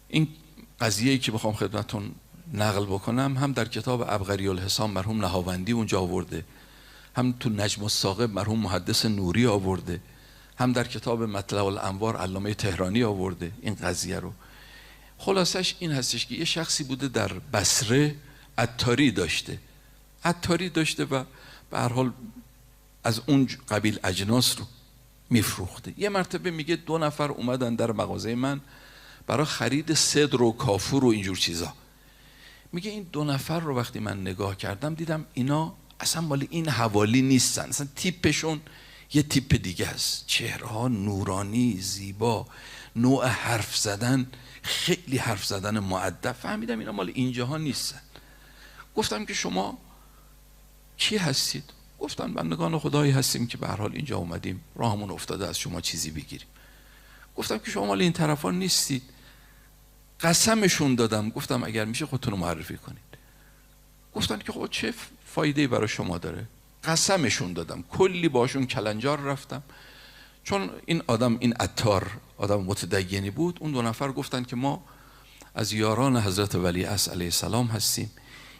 این قضیه‌ای که بخوام خدمتتون نقل بکنم هم در کتاب عبقری الحسام مرحوم نهاوندی اونجا آورده، هم تو نجم الثاقب مرحوم محدث نوری آورده، هم در کتاب مطلع الانوار علامه تهرانی آورده این قضیه رو. خلاصش این هستش که یه شخصی بوده در بصره عطاری داشته و به هر حال از اون قبیل اجناس رو میفروخته. یه مرتبه میگه 2 نفر اومدن در مغازه من برای خرید صدر و کافور و اینجور چیزا. میگه این 2 نفر رو وقتی من نگاه کردم دیدم اینا اصلا مال این حوالی نیستن، اصلا تیپشون یه تیپ دیگه است، چهره ها نورانی زیبا، نوع حرف زدن خیلی حرف زدن مؤدب. فهمیدم اینا مال اینجاها نیستن. گفتم که شما کی هستید؟ گفتن بندگان خدایی هستیم که به هر حال اینجا اومدیم راهمون افتاده از شما چیزی بگیریم. گفتم که شما مال این طرفا نیستید. قسمشون دادم، گفتم اگر میشه خودتون رو معرفی کنید. گفتن که خب چه فایده‌ای برای شما داره؟ قسمشون دادم، کلی باشون کلنجار رفتم، چون این آدم، این عطار آدم متدینی بود. اون 2 نفر گفتن که ما از یاران حضرت ولی عصر علیه السلام هستیم،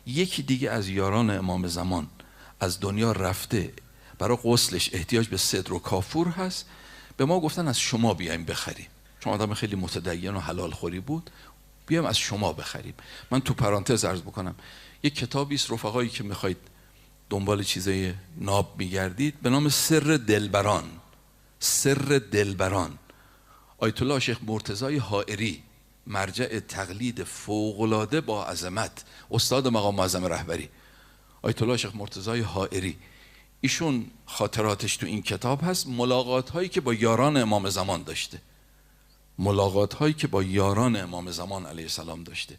یکی دیگه از یاران امام زمان از دنیا رفته، برای غسلش احتیاج به صدر و کافور هست، به ما گفتن از شما بیایم بخریم، چون آدم خیلی متدین و حلال خوری بود، بیایم از شما بخریم. من تو پرانتز عرض بکنم یک کتابی است رفقایی که میخواید دنبال چیزای ناب میگردید به نام سر دلبران. سر دلبران، آیت الله شیخ مرتضی حائری، مرجع تقلید فوق‌العاده با عظمت، استاد مقام معظم رهبری آیت الله شیخ مرتضی حائری، ایشون خاطراتش تو این کتاب هست، ملاقات هایی که با یاران امام زمان داشته، ملاقات هایی که با یاران امام زمان علیه السلام داشته.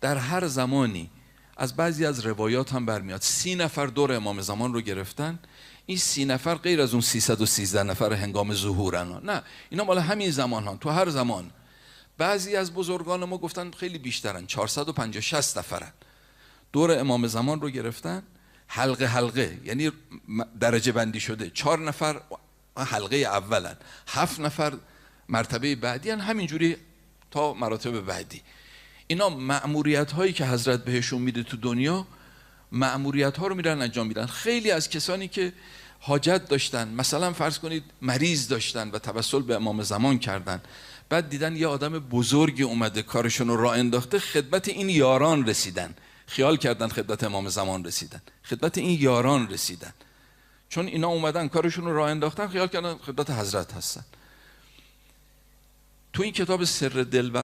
در هر زمانی از بعضی از روایات هم برمیاد 30 نفر دور امام زمان رو گرفتن، این 30 نفر غیر از اون 313 نفر هنگام ظهورن، نه اینا مال همین زمان ها، تو هر زمان. بعضی از بزرگان ما گفتن خیلی بیشترن، 450-60 نفرن، دور امام زمان رو گرفتن، حلقه حلقه، یعنی درجه بندی شده، 4 نفر حلقه اولن، 7 نفر مرتبه بعدی هن، همینجوری تا مراتب بعدی. اینا مأموریت هایی که حضرت بهشون میده تو دنیا، مأموریت ها رو میرن انجام میدن. خیلی از کسانی که حاجت داشتن، مثلا فرض کنید مریض داشتن و توسل به امام زمان کردن، بعد دیدن یه آدم بزرگی اومده کارشون رو راه انداخته، خدمت این یاران رسیدن، خیال کردن خدمت امام زمان رسیدن، خدمت این یاران رسیدن، چون اینا اومدن کارشون رو راه انداختن، خیال کردن خدمت حضرت هستن. تو این کتاب سر دلبر